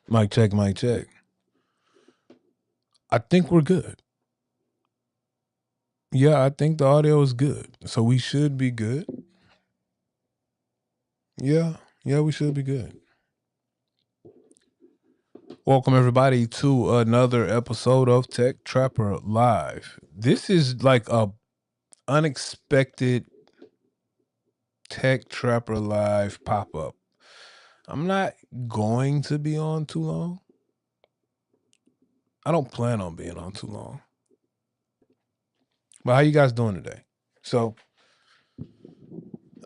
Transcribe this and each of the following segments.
Mic check, mic check. I think we're good. Yeah, I think the audio is good. So we should be good. Yeah, yeah, we should be good. Welcome everybody to another episode of Tech Trapper Live. This is like a unexpected Tech Trapper Live pop-up. I'm not going to be on too long. I don't plan on being on too long. But how you guys doing today? So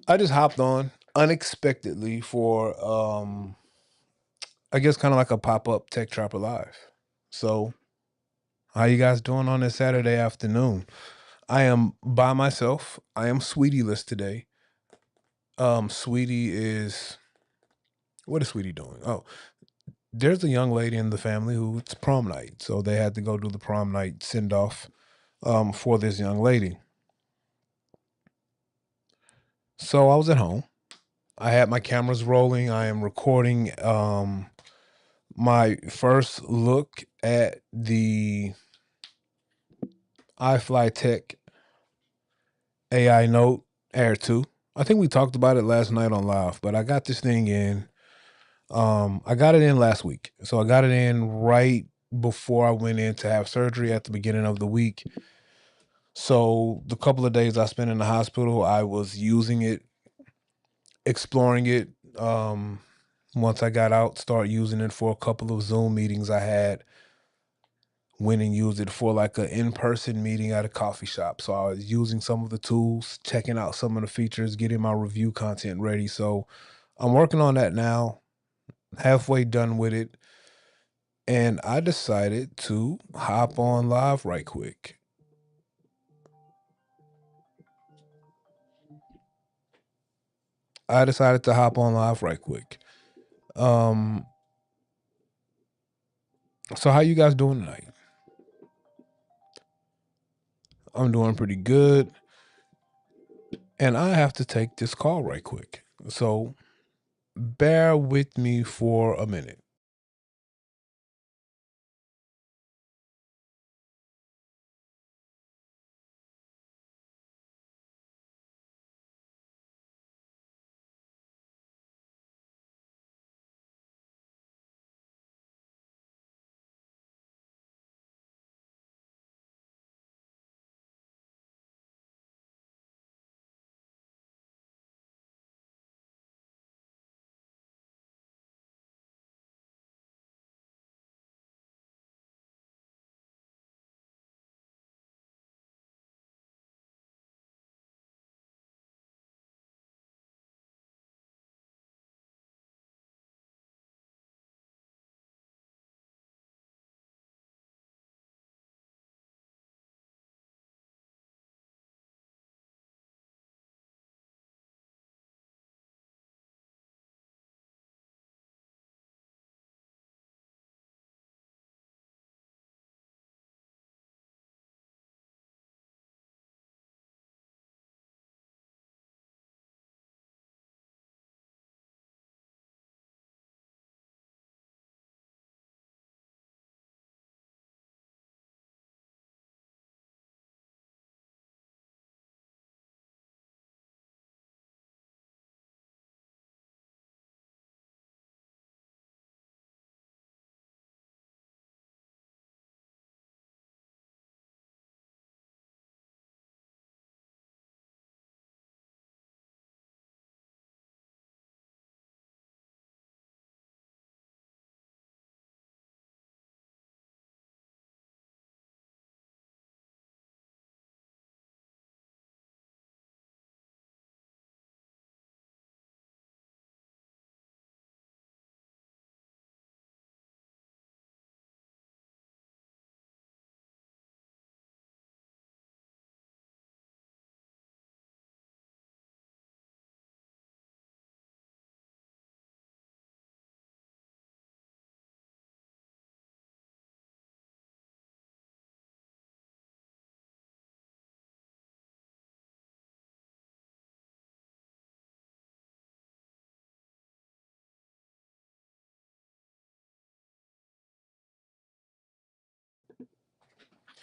I just hopped on unexpectedly for I guess kind of like a pop-up Tech Trapper Live. So how you guys doing on this Saturday afternoon? I am by myself. I am Sweetie-less today. Sweetie is what is Sweetie doing? Oh, there's a young lady in the family who it's prom night. So they had to go do the prom night send-off for this young lady. So I was at home. I had my cameras rolling. I am recording my first look at the iFlyTech AI Note Air 2. I think we talked about it last night on live, but I got this thing in. I got it in last week. So I got it in right before I went in to have surgery at the beginning of the week. So the couple of days I spent in the hospital, I was using it, exploring it. Once I got out, start using it for a couple of Zoom meetings I had. Went and used it for like an in-person meeting at a coffee shop. So I was using some of the tools, checking out some of the features, getting my review content ready. So I'm working on that now, halfway done with it. And I decided to hop on live right quick. I decided to hop on live right quick. Um, so how you guys doing tonight? I'm doing pretty good. And I have to take this call right quick. So bear with me for a minute.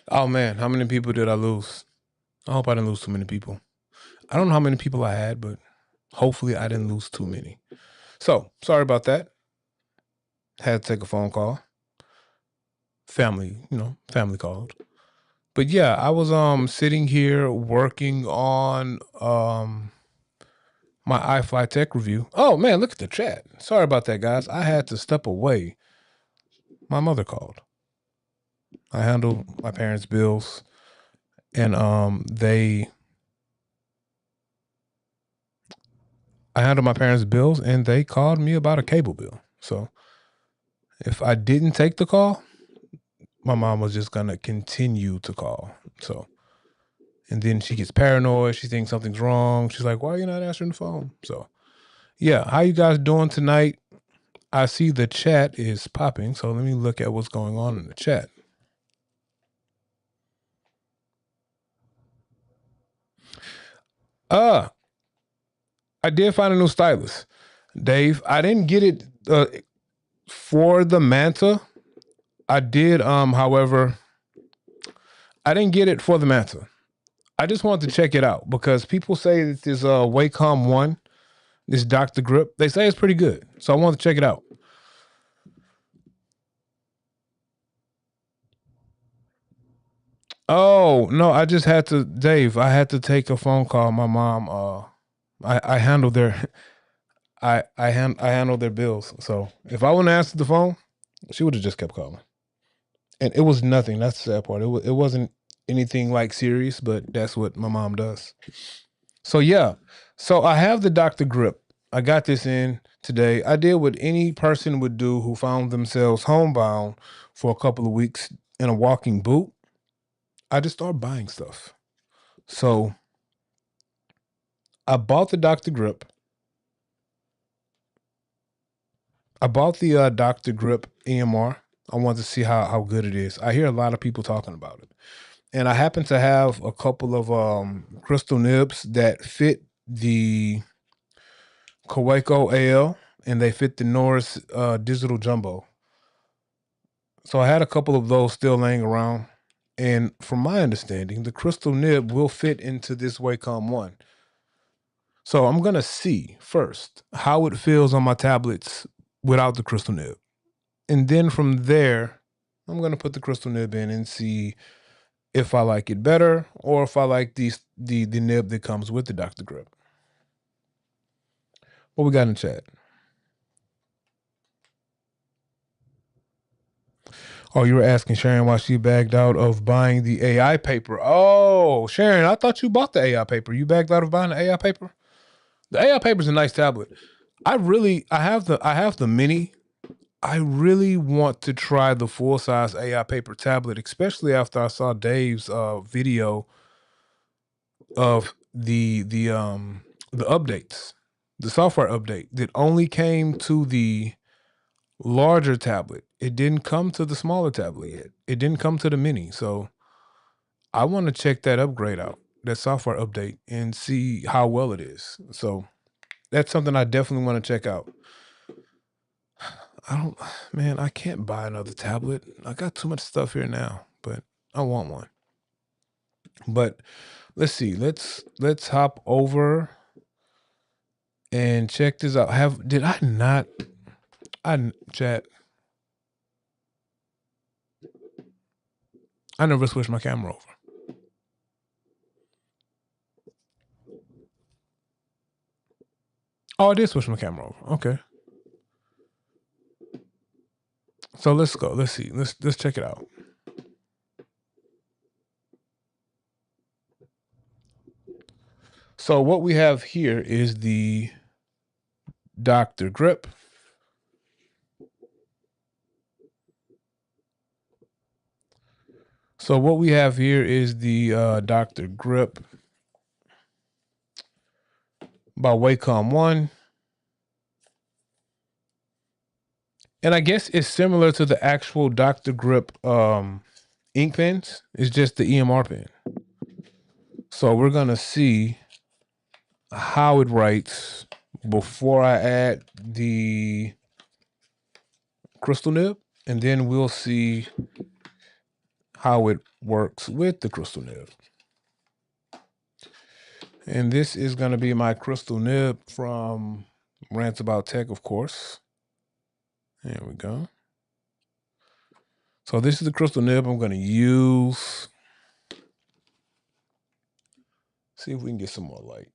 Oh man, how many people did I lose? I hope I didn't lose too many people. I don't know how many people I had, but hopefully I didn't lose too many. So sorry about that. Had to take a phone call. Family called. But yeah, I was sitting here working on my iFly Tech review. Oh man, look at the chat. Sorry about that, guys. I had to step away. My mother called. I handle my parents' bills, and I handle my parents' bills, and they called me about a cable bill. So if I didn't take the call, my mom was just gonna continue to call. So, and then she gets paranoid. She thinks something's wrong. She's like, "Why are you not answering the phone?" So, yeah, how you guys doing tonight? I see the chat is popping, so let me look at what's going on in the chat. I did find a new stylus, Dave. I didn't get it for the Manta. I did, however, I didn't get it for the Manta. I just wanted to check it out because people say that this Wacom 1, this Dr. Grip, they say it's pretty good. So I wanted to check it out. Oh, no, I just had to, Dave, I had to take a phone call. My mom, I handled their, I handled their bills. So if I wouldn't answer the phone, she would have just kept calling. And it was nothing. That's the sad part. It wasn't anything like serious, but that's what my mom does. So yeah. So I have the Dr. Grip. I got this in today. I did what any person would do who found themselves homebound for a couple of weeks in a walking boot. I just started buying stuff. So I bought the Dr. Grip. I bought the Dr. Grip EMR. I wanted to see how good it is. I hear a lot of people talking about it. And I happen to have a couple of crystal nibs that fit the Kaweco AL and they fit the Norris Digital Jumbo. So I had a couple of those still laying around. And from my understanding, the crystal nib will fit into this Wacom 1. So I'm going to see first how it feels on my tablets without the crystal nib. And then from there, I'm going to put the crystal nib in and see if I like it better or if I like the nib that comes with the Dr. Grip. What we got in the chat? Oh, you were asking Sharon why she bagged out of buying the AI paper. Oh, Sharon, I thought you bought the AI paper. You bagged out of buying the AI paper? The AI paper is a nice tablet. I have the mini. I really want to try the full size AI paper tablet, especially after I saw Dave's video of the updates, the software update that only came to the larger tablet. It didn't come to the smaller tablet yet. It didn't come to the mini. So I want to check that upgrade out, that software update, and see how well it is. So that's something I definitely want to check out. I can't buy another tablet. I got too much stuff here now, but I want one. But let's see. Let's hop over and check this out. Did I not? Chat. I never switched my camera over. Oh, I did switch my camera over. Okay. So let's go. Let's see. Let's check it out. So what we have here is the Dr. Grip. So what we have here is the Dr. Grip by Wacom 1. And I guess it's similar to the actual Dr. Grip ink pens. It's just the EMR pen. So we're going to see how it writes before I add the crystal nib. And then we'll see how it works with the crystal nib. And this is going to be my crystal nib from Rants About Tech, of course. There we go. So this is the crystal nib I'm going to use. See if we can get some more light.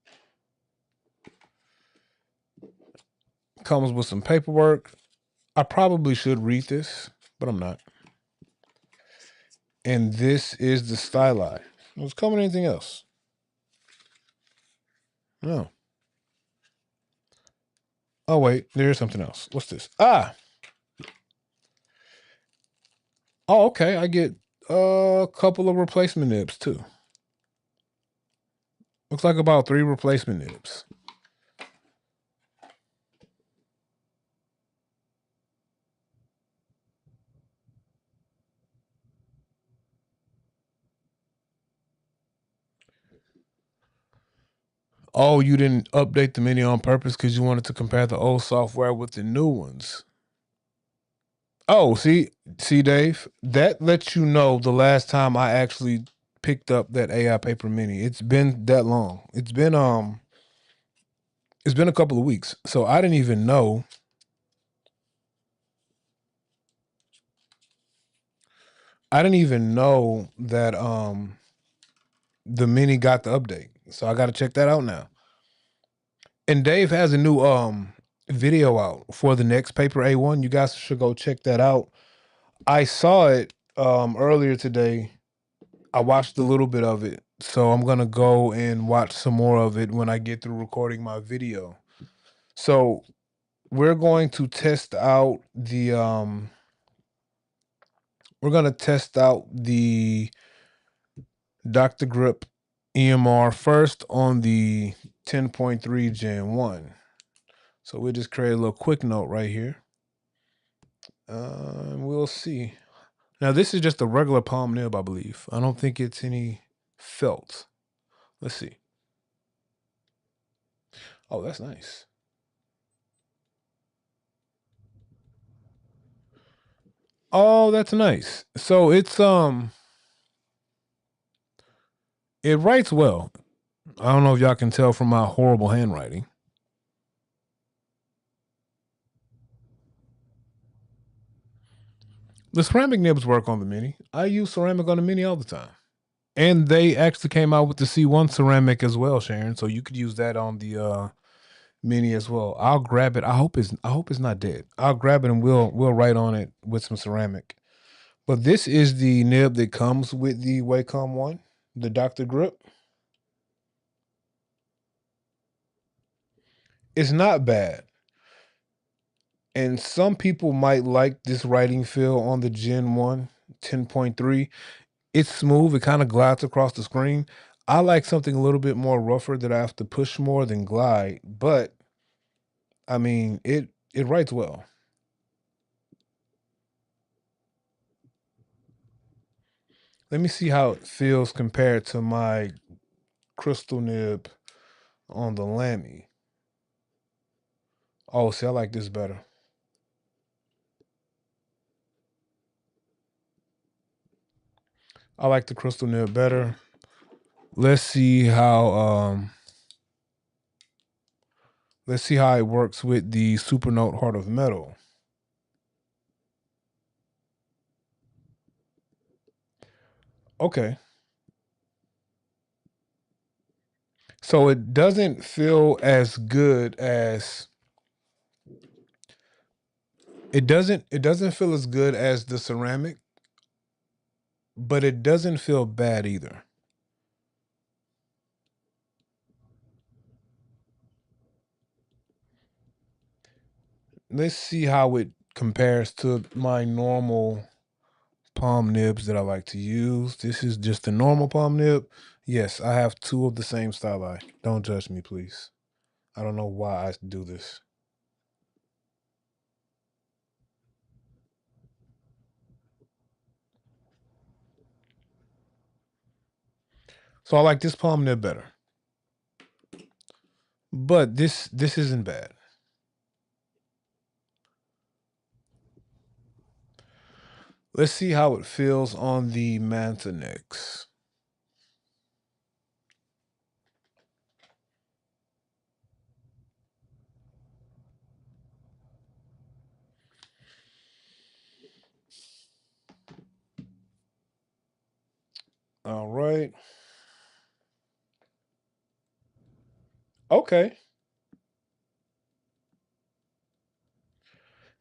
Comes with some paperwork. I probably should read this, but I'm not. And this is the styli. Was coming anything else? No. Oh, wait, there's something else. What's this? Ah! Oh, okay, I get a couple of replacement nibs, too. Looks like about 3 replacement nibs. Oh, you didn't update the menu on purpose because you wanted to compare the old software with the new ones. Oh, see, Dave, that lets you know the last time I actually picked up that AI paper mini. It's been that long. It's been a couple of weeks. So I didn't even know. I didn't even know that the mini got the update. So I got to check that out now. And Dave has a new video out for the next paper A1. You guys should go check that out. I saw it earlier today. I watched a little bit of it, so I'm gonna go and watch some more of it when I get through recording my video. So we're going to test out the Dr. Grip EMR first on the 10.3 Gen 1. So we'll just create a little quick note right here. We'll see. Now this is just a regular palm nib, I believe. I don't think it's any felt. Let's see. Oh, that's nice. Oh, that's nice. So it's it writes well. I don't know if y'all can tell from my horrible handwriting. The ceramic nibs work on the Mini. I use ceramic on the Mini all the time. And they actually came out with the C1 ceramic as well, Sharon. So you could use that on the Mini as well. I'll grab it. I hope it's not dead. I'll grab it and we'll write on it with some ceramic. But this is the nib that comes with the Wacom one, the Dr. Grip. It's not bad. And some people might like this writing feel on the Gen 1 10.3. It's smooth. It kind of glides across the screen. I like something a little bit more rougher that I have to push more than glide. But, I mean, it writes well. Let me see how it feels compared to my crystal nib on the Lamy. Oh, see, I like this better. I like the crystal nib better. Let's see how it works with the Supernote Heart of Metal. Okay. So it doesn't feel as good as it doesn't feel as good as the ceramic, but it doesn't feel bad either. Let's see how it compares to my normal palm nibs that I like to use. This is just a normal palm nib. Yes, I have 2 of the same styli. Don't judge me, please. I don't know why I do this. So I like this palm nib better. But this isn't bad. Let's see how it feels on the Manta next. All right. Okay.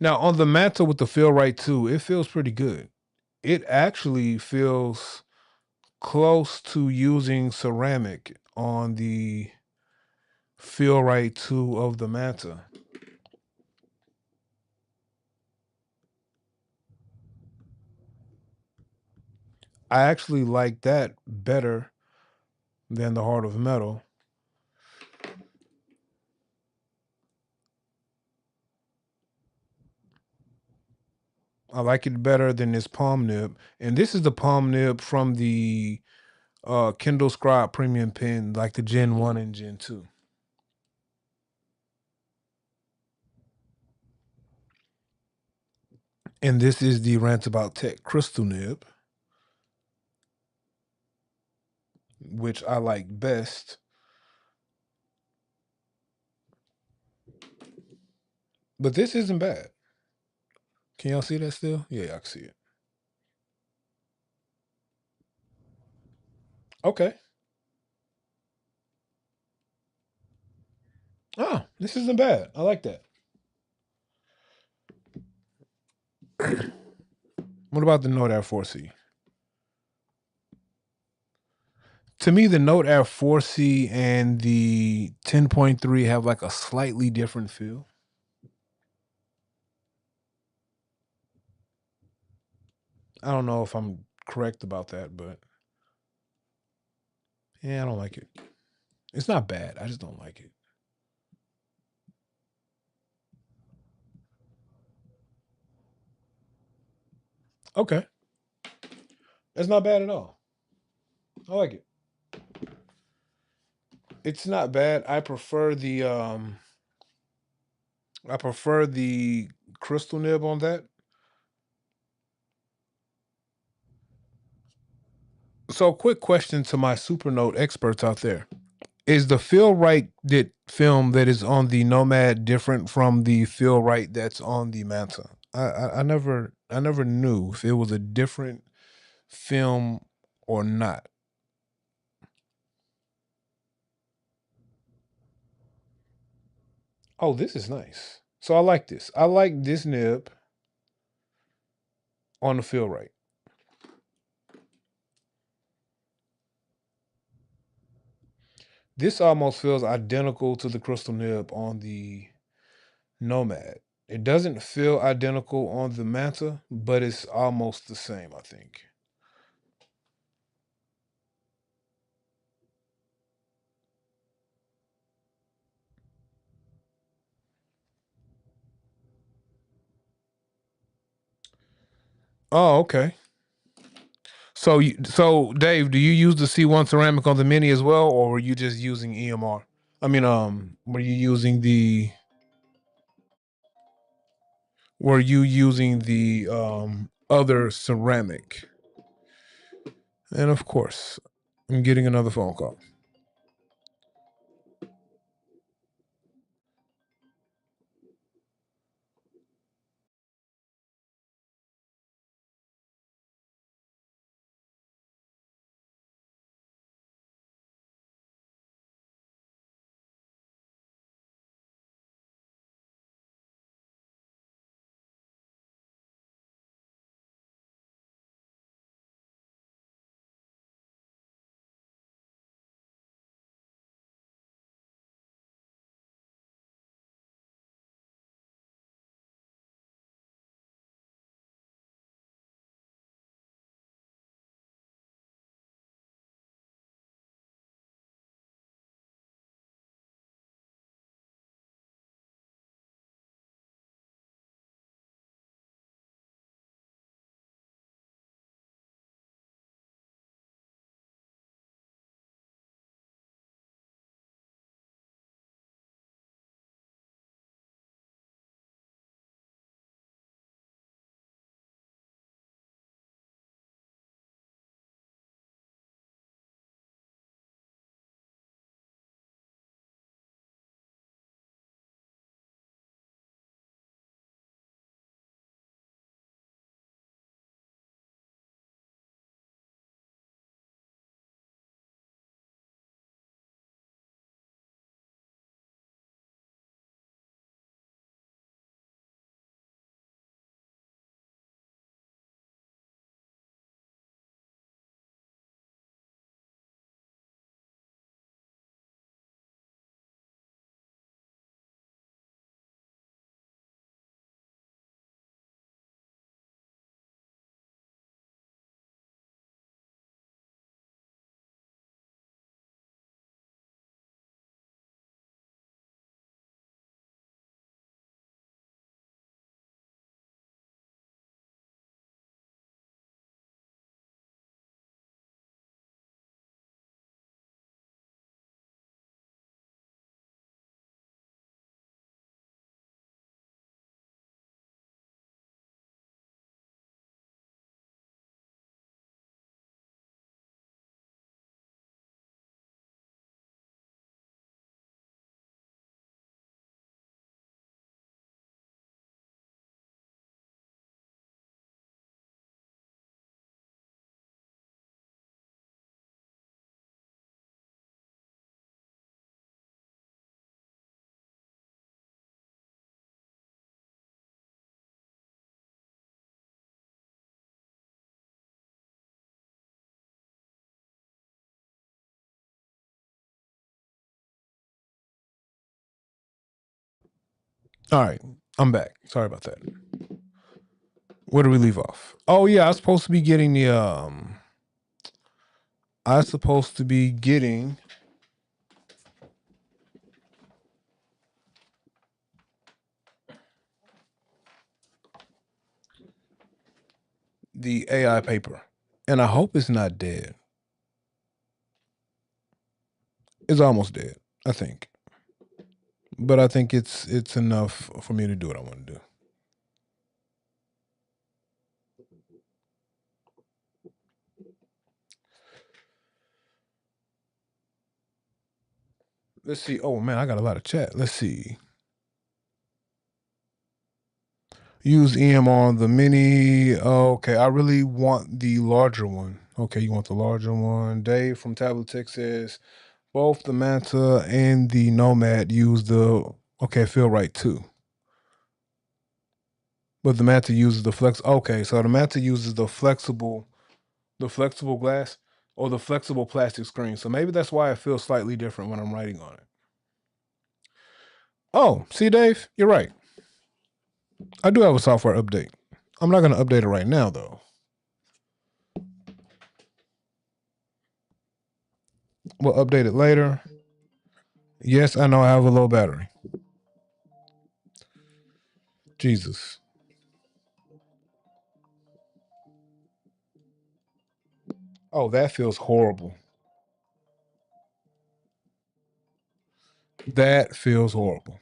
Now on the Manta with the Feel Right 2, it feels pretty good. It actually feels close to using ceramic on the Feel Right 2 of the Manta. I actually like that better than the Heart of Metal. I like it better than this palm nib. And this is the palm nib from the Kindle Scribe Premium Pen, like the Gen 1 and Gen 2. And this is the Rant About Tech Crystal Nib, which I like best. But this isn't bad. Can y'all see that still? Yeah, I can see it. Okay. Oh, this isn't bad. I like that. What about the Note Air 4C? To me, the Note Air 4C and the 10.3 have like a slightly different feel. I don't know if I'm correct about that, but yeah, I don't like it. It's not bad. I just don't like it. Okay. That's not bad at all. I like it. It's not bad. I prefer the crystal nib on that. So quick question to my Supernote experts out there. Is the feel right that film that is on the Nomad different from the feel right that's on the Manta? I never knew if it was a different film or not. Oh, this is nice. So I like this. I like this nib on the feel right. This almost feels identical to the crystal nib on the Nomad. It doesn't feel identical on the Manta, but it's almost the same, I think. Oh, okay. So Dave, do you use the C1 ceramic on the Mini as well, or were you just using EMR? I mean, were you using the other ceramic? And of course, I'm getting another phone call. All right, I'm back. Sorry about that. Where do we leave off? Oh yeah, I was supposed to be getting the the AI paper, and I hope it's not dead. It's almost dead, I think, but I think it's enough for me to do what I want to do. Let's see. Oh man, I got a lot of chat. Let's see. Use EMR on the mini. Okay, I really want the larger one. Okay, you want the larger one. Dave from Tablet Tech says both the Manta and the Nomad use the. Okay, feel right too. But the Manta uses the flex. Okay, so the Manta uses the flexible glass or the flexible plastic screen. So maybe that's why it feels slightly different when I'm writing on it. Oh, see, Dave, you're right. I do have a software update. I'm not going to update it right now, though. We'll update it later. Yes, I know I have a low battery. Jesus. Oh, that feels horrible. That feels horrible.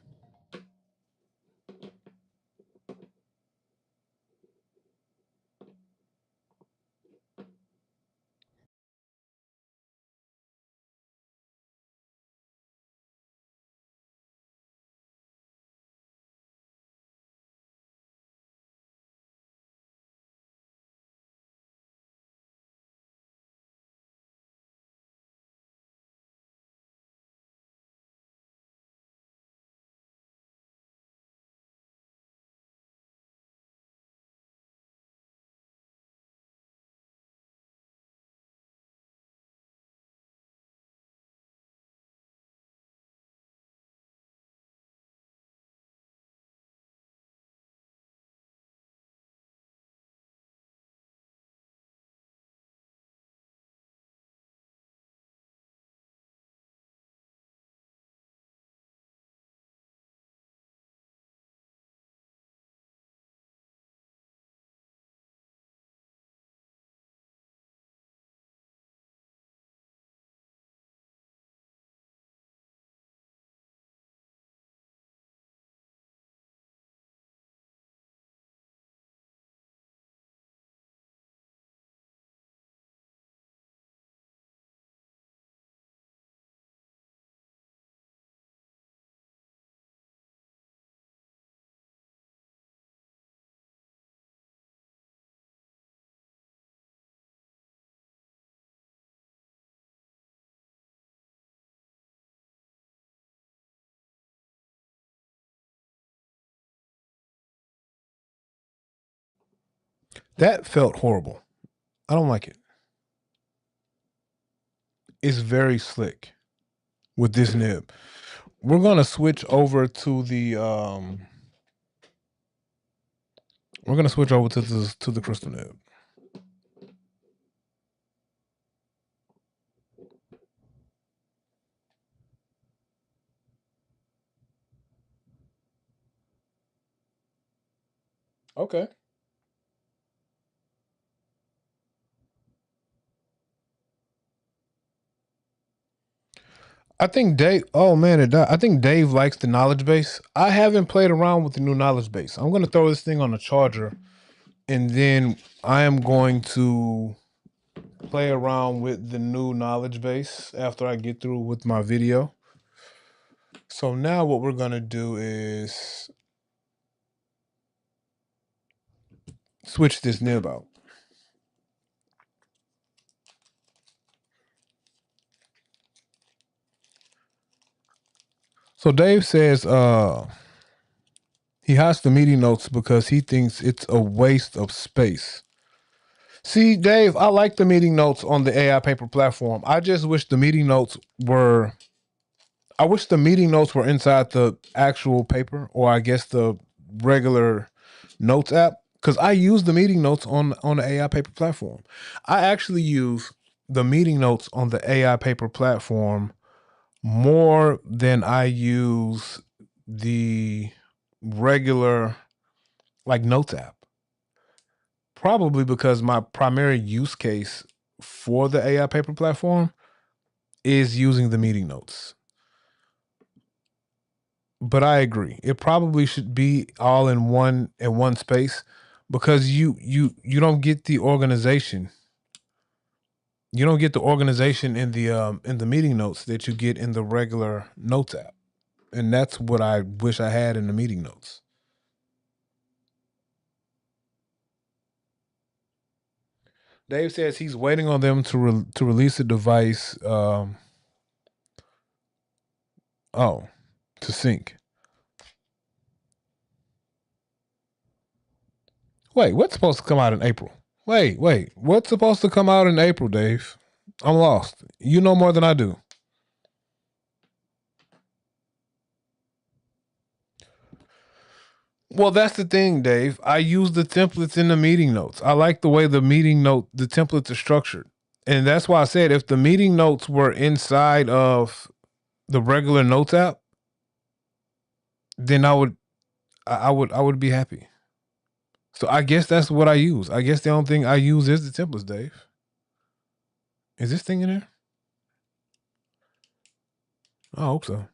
That felt horrible. I don't like it. It's very slick with this nib. We're gonna switch over to the crystal nib. Okay. I think Dave. Oh man, I think Dave likes the knowledge base. I haven't played around with the new knowledge base. I'm gonna throw this thing on a charger, and then I am going to play around with the new knowledge base after I get through with my video. So now what we're gonna do is switch this nib out. So Dave says he has the meeting notes because he thinks it's a waste of space. See, Dave, I like the meeting notes on the AI paper platform. I just wish the meeting notes were I wish the meeting notes were inside the actual paper, or I guess the regular notes app, because I use the meeting notes on the AI paper platform. I actually use the meeting notes on the AI paper platform more than I use the regular like notes app. Probably because my primary use case for the AI paper platform is using the meeting notes. But I agree. It probably should be all in one space, because you don't get the organization. You don't get the organization in the meeting notes that you get in the regular notes app. And that's what I wish I had in the meeting notes. Dave says he's waiting on them to release a device. Oh, to sync. Wait, what's supposed to come out in April? Wait, what's supposed to come out in April, Dave? I'm lost. You know more than I do. Well, that's the thing, Dave. I use the templates in the meeting notes. I like the way the templates are structured. And that's why I said if the meeting notes were inside of the regular notes app, then I would be happy. So I guess that's what I use. I guess the only thing I use is the templates, Dave. Is this thing in there? I hope so.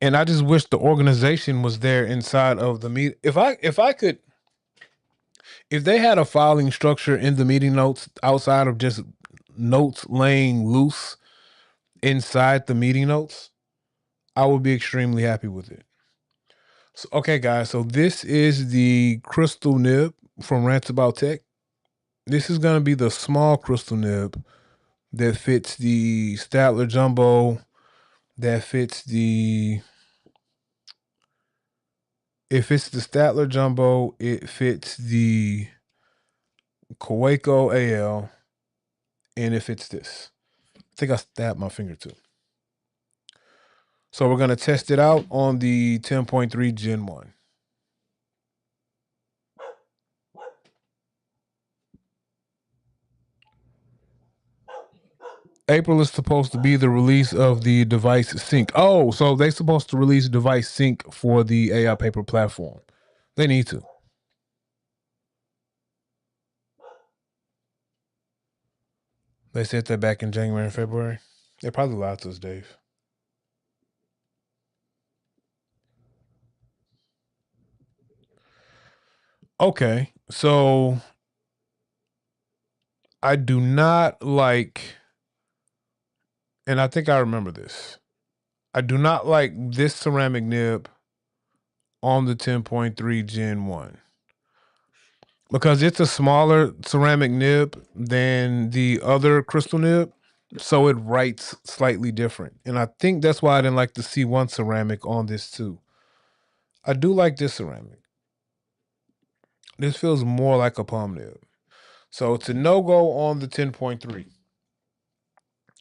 And I just wish the organization was there inside of the meet. If they had a filing structure in the meeting notes outside of just notes laying loose inside the meeting notes, I would be extremely happy with it. So, okay, guys. So this is the crystal nib from Rants About Tech. This is going to be the small crystal nib that fits the Statler Jumbo. That fits the. If it's the Statler Jumbo, it fits the Kaweco AL, and if it's this. I think I stabbed my finger too. So we're going to test it out on the 10.3 Gen 1. April is supposed to be the release of the device sync. Oh, so they're supposed to release device sync for the AI paper platform. They need to. They said that back in January and February. They probably lied to us, Dave. Okay, so I do not like, and I think I remember this. I do not like this ceramic nib on the 10.3 Gen 1 because it's a smaller ceramic nib than the other crystal nib. So it writes slightly different. And I think that's why I didn't like the C1 ceramic on this too. I do like this ceramic. This feels more like a palm nib. So it's a no-go on the 10.3.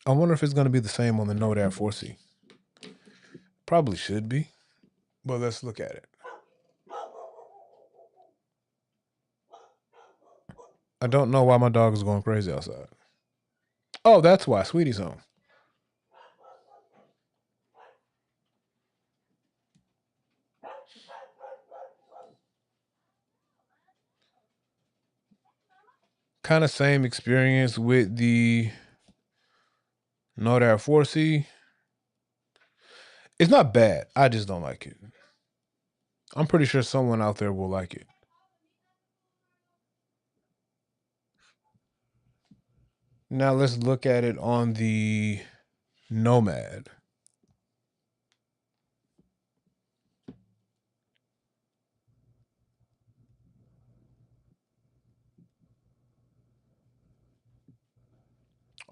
I wonder if it's going to be the same on the Note Air 4C. Probably should be, but let's look at it. I don't know why my dog is going crazy outside. Oh, that's why. Sweetie's home. Kind of same experience with the Note Air 4C. It's not bad. I just don't like it. I'm pretty sure someone out there will like it. Now let's look at it on the Nomad.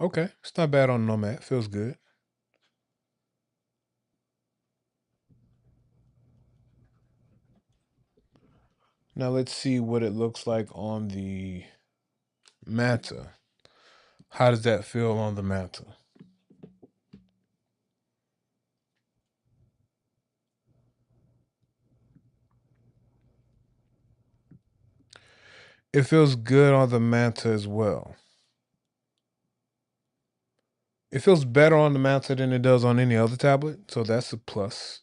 Okay, it's not bad on Nomad. Feels good. Now let's see what it looks like on the Manta. How does that feel on the Manta? It feels good on the Manta as well. It feels better on the Manta than it does on any other tablet, so that's a plus.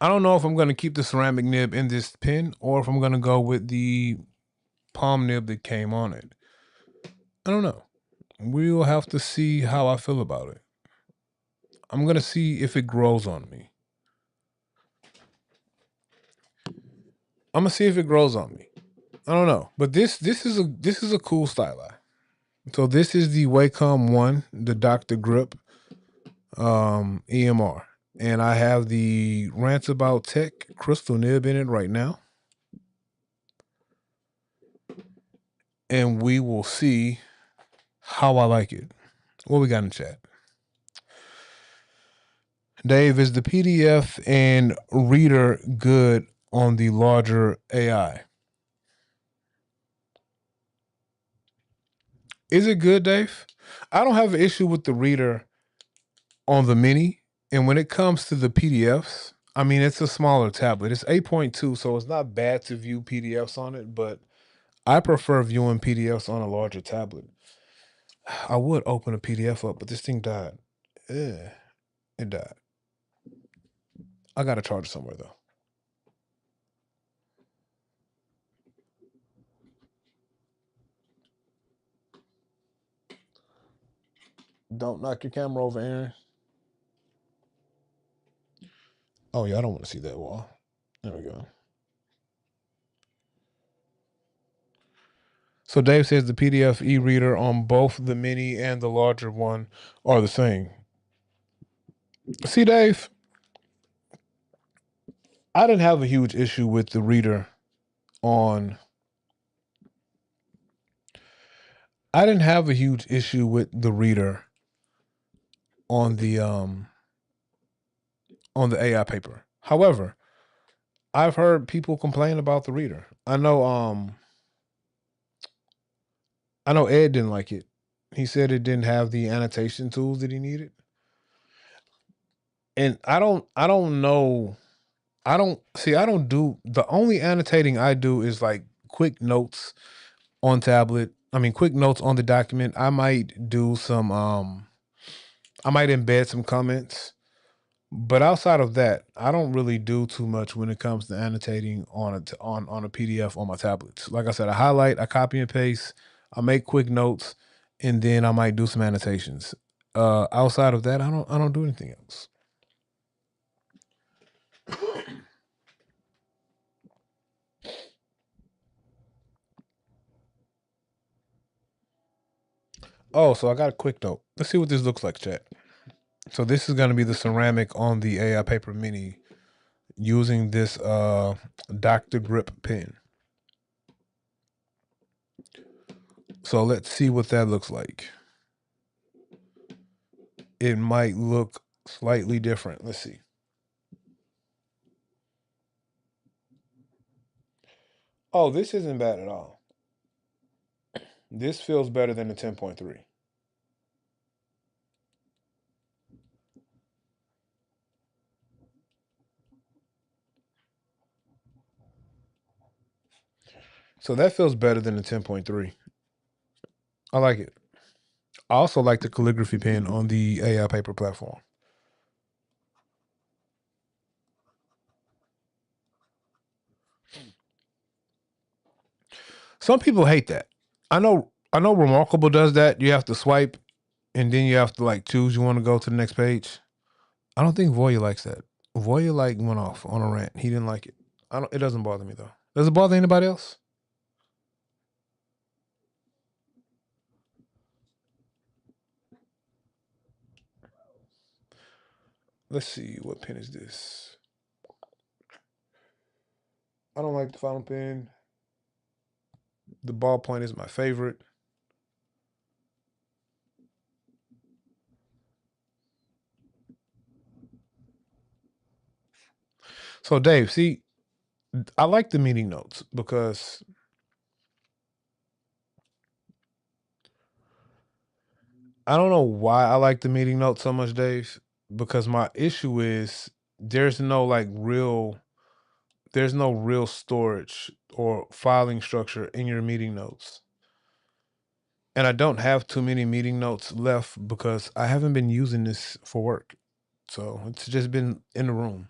I don't know if I'm going to keep the ceramic nib in this pen or if I'm going to go with the palm nib that came on it. I don't know. We'll have to see how I feel about it. I'm going to see if it grows on me. I'm going to see if it grows on me. I don't know. But this is a cool styli. So this is the Wacom 1, the Dr. Grip EMR. And I have the Rants About Tech crystal nib in it right now. And we will see how I like it. What we got in chat? Dave, is the PDF and reader good on the larger AI? Is it good, Dave? I don't have an issue with the reader on the mini. And when it comes to the PDFs, I mean, it's a smaller tablet. It's 8.2, so it's not bad to view PDFs on it, but I prefer viewing PDFs on a larger tablet. I would open a PDF up, but this thing died. It died. I got to charge it somewhere, though. Don't knock your camera over, Aaron. Oh, yeah, I don't want to see that wall. There we go. So Dave says the PDF e-reader on both the mini and the larger one are the same. See, Dave, I didn't have a huge issue with the reader on. I didn't have a huge issue with the reader on the AI paper. However, I've heard people complain about the reader. I know Ed didn't like it. He said it didn't have the annotation tools that he needed. And I don't know. I don't do, the only annotating I do is like quick notes on tablet. I mean, quick notes on the document. I might do some I might embed some comments. But outside of that, I don't really do too much when it comes to annotating on a PDF on my tablets. Like I said, I highlight, I copy and paste, I make quick notes, and then I might do some annotations. Outside of that, I don't do anything else. Oh, so I got a quick note. Let's see what this looks like, chat. So this is going to be the ceramic on the AI Paper Mini using this Dr. Grip pen. So let's see what that looks like. It might look slightly different. Let's see. Oh, this isn't bad at all. This feels better than the 10.3. So that feels better than the 10.3. I like it. I also like the calligraphy pen on the AI paper platform. Some people hate that. I know Remarkable does that. You have to swipe and then you have to like choose you want to go to the next page. I don't think Voya likes that. Voya like went off on a rant. He didn't like it. It doesn't bother me though. Does it bother anybody else? Let's see, what pen is this? I don't like the fountain pen. The ballpoint is my favorite. So Dave, see, I like the meeting notes because I don't know why I like the meeting notes so much, Dave, because my issue is there's no real storage or filing structure in your meeting notes. And I don't have too many meeting notes left because I haven't been using this for work. So it's just been in the room.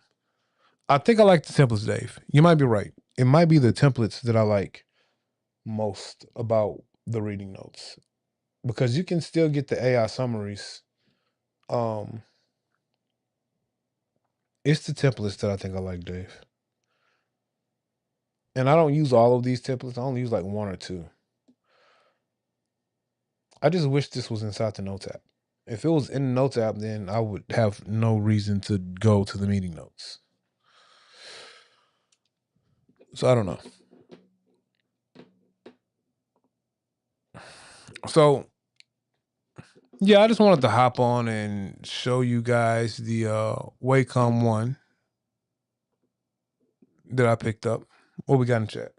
I think I like the templates, Dave. You might be right. It might be the templates that I like most about the reading notes because you can still get the AI summaries. Um, it's the templates that I think I like, Dave. And I don't use all of these templates. I only use like one or two. I just wish this was inside the Notes app. If it was in the Notes app, then I would have no reason to go to the meeting notes. So I don't know. So yeah, I just wanted to hop on and show you guys the Wacom one that I picked up. What we got in chat?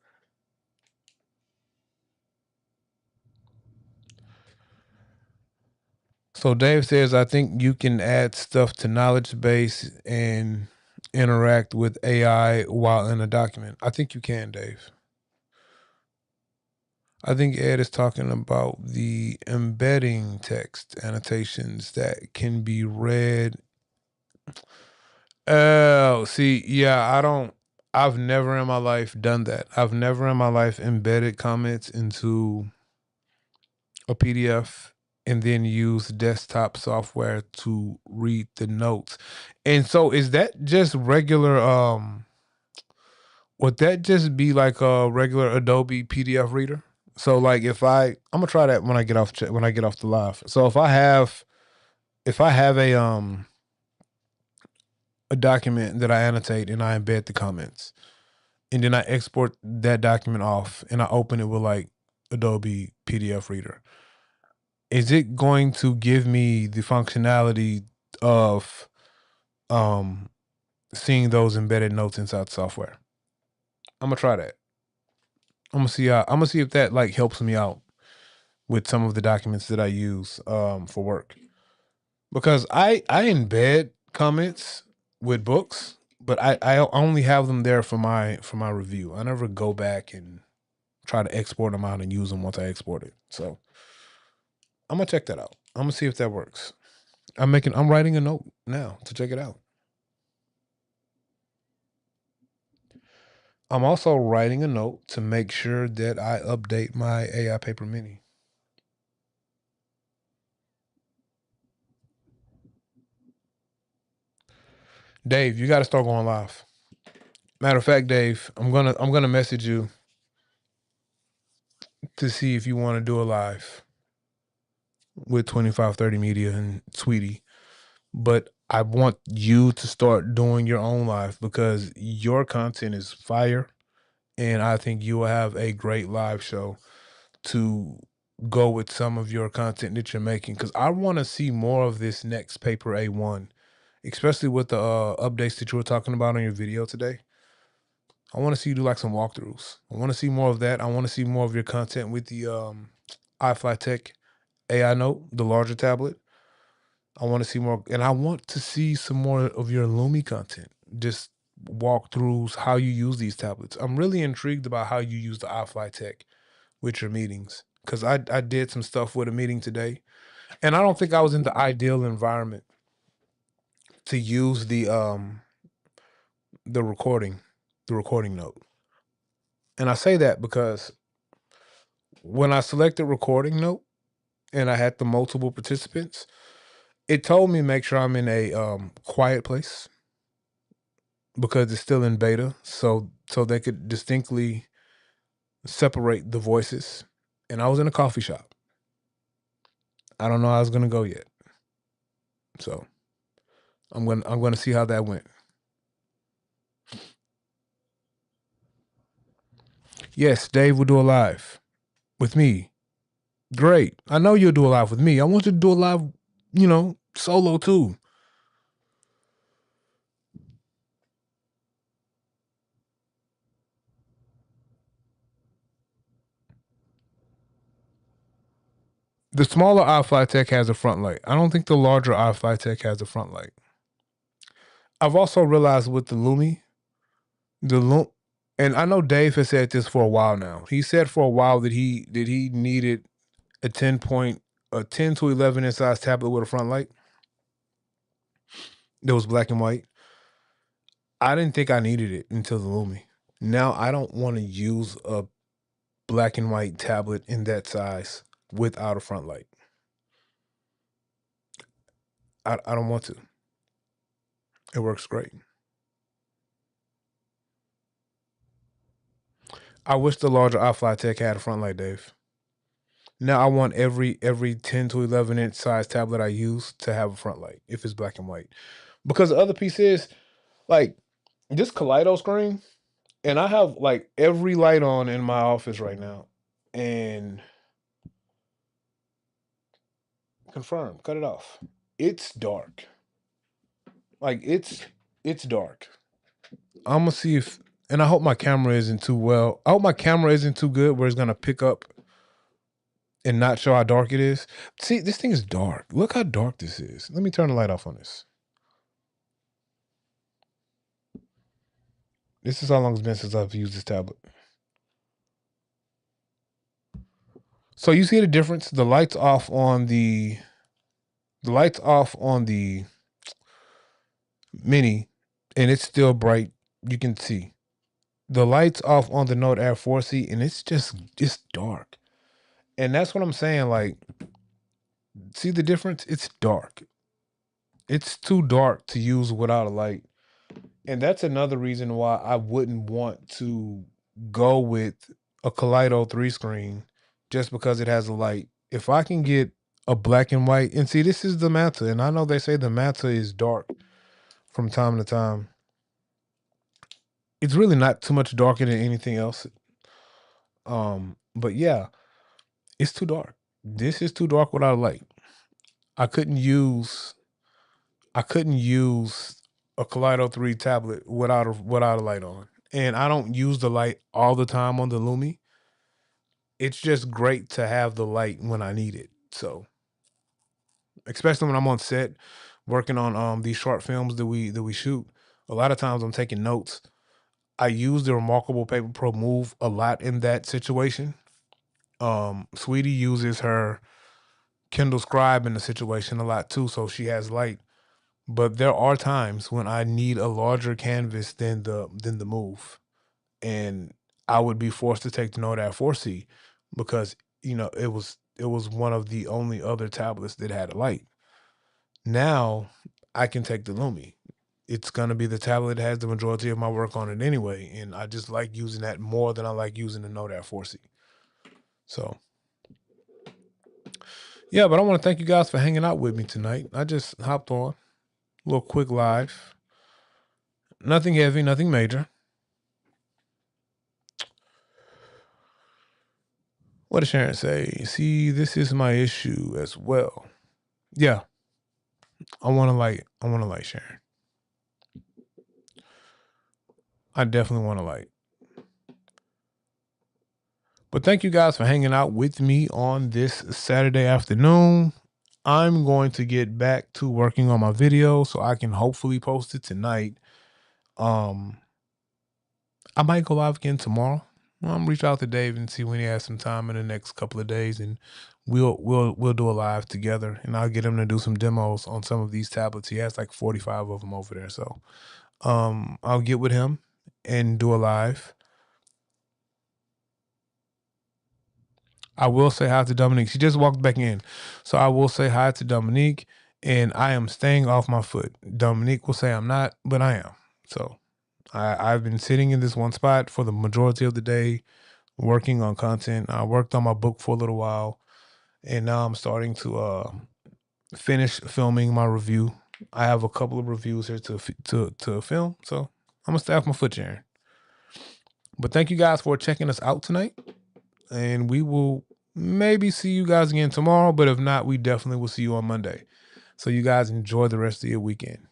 So Dave says, I think you can add stuff to knowledge base and interact with AI while in a document. I think you can, Dave. I think Ed is talking about the embedding text annotations that can be read. Oh, see, yeah, I've never in my life done that. I've never in my life embedded comments into a PDF and then use desktop software to read the notes. And so is that just regular would that just be like a regular Adobe PDF reader? So like if I'm gonna try that when I get off the live. So if I have a document that I annotate and I embed the comments and then I export that document off and I open it with like Adobe PDF reader, is it going to give me the functionality of seeing those embedded notes inside the software? I'm gonna try that. I'm gonna see if that like helps me out with some of the documents that I use for work. Because I embed comments with books, but I only have them there for my review. I never go back and try to export them out and use them once I export it. So I'm gonna check that out. I'm gonna see if that works. I'm writing a note now to check it out. I'm also writing a note to make sure that I update my AI Paper Mini. Dave, you got to start going live. Matter of fact, Dave, I'm gonna message you to see if you want to do a live with 2530 Media and Sweetie. But I want you to start doing your own live because your content is fire, and I think you will have a great live show to go with some of your content that you're making. Because I want to see more of this next Paper A1, especially with the updates that you were talking about on your video today. I want to see you do like some walkthroughs. I want to see more of that. I want to see more of your content with the iFlyTech AI Note, the larger tablet. I want to see more, and I want to see some more of your Lumi content. Just walkthroughs, how you use these tablets. I'm really intrigued about how you use the iFlyTech with your meetings because I did some stuff with a meeting today, and I don't think I was in the ideal environment to use the recording note. And I say that because when I selected recording note and I had the multiple participants, it told me make sure I'm in a quiet place because it's still in beta, so they could distinctly separate the voices. And I was in a coffee shop. I don't know how it's gonna go yet, so I'm gonna see how that went. Yes, Dave will do a live with me. Great. I know you'll do a live with me. I want you to do a live, solo too. The smaller iFlyTech has a front light. I don't think the larger iFlyTech has a front light. I've also realized with the Lumi, and I know Dave has said this for a while now. He said for a while that he needed a 10 to 11 inch size tablet with a front light that was black and white. I didn't think I needed it until the Lumi. Now I don't want to use a black and white tablet in that size without a front light. I don't want to. It works great. I wish the larger iFly Tech had a front light, Dave. Now I want every 10 to 11 inch size tablet I use to have a front light if it's black and white. Because the other piece is like this Kaleido screen, and I have like every light on in my office right now. And confirm, cut it off. It's dark. Like it's dark. I'm gonna see if, and I hope my camera isn't too well. I hope my camera isn't too good where it's gonna pick up and not show how dark it is. See, this thing is dark. Look how dark this is. Let me turn the light off on this. This is how long it's been since I've used this tablet. So you see the difference? The light's off on the Mini, and it's still bright. You can see. The light's off on the Note Air 4C, and it's dark. And that's what I'm saying. Like, see the difference? It's dark. It's too dark to use without a light. And that's another reason why I wouldn't want to go with a Kaleido 3 screen just because it has a light. If I can get a black and white, and see, this is the Manta, and I know they say the Manta is dark from time to time. It's really not too much darker than anything else. But yeah, it's too dark. This is too dark without a light. I couldn't use a Kaleido 3 tablet without a light on. And I don't use the light all the time on the Lumi. It's just great to have the light when I need it. So, especially when I'm on set working on these short films that we shoot, a lot of times I'm taking notes. I use the Remarkable Paper Pro Move a lot in that situation. Sweetie uses her Kindle Scribe in the situation a lot too, so she has light. But there are times when I need a larger canvas than the Move, and I would be forced to take the Note Air 4C because it was one of the only other tablets that had a light. Now I can take the Lumi. It's gonna be the tablet that has the majority of my work on it anyway, and I just like using that more than I like using the Note Air 4C. So yeah, but I want to thank you guys for hanging out with me tonight. I just hopped on a little quick live. Nothing heavy, nothing major. What does Sharon say? See, this is my issue as well. Yeah. I want to light Sharon. I definitely want to light. But thank you guys for hanging out with me on this Saturday afternoon. I'm going to get back to working on my video so I can hopefully post it tonight. I might go live again tomorrow. I'm reach out to Dave and see when he has some time in the next couple of days, and we'll do a live together, and I'll get him to do some demos on some of these tablets. He has like 45 of them over there, so I'll get with him and do a live. I will say hi to Dominique. She just walked back in, so I will say hi to Dominique, and I am staying off my foot. Dominique will say I'm not, but I am. So I've been sitting in this one spot for the majority of the day, working on content. I worked on my book for a little while, and now I'm starting to finish filming my review. I have a couple of reviews here to film, so I'm gonna stay off my foot, Sharon. But thank you guys for checking us out tonight, and we will maybe see you guys again tomorrow. But if not, we definitely will see you on Monday. So you guys enjoy the rest of your weekend.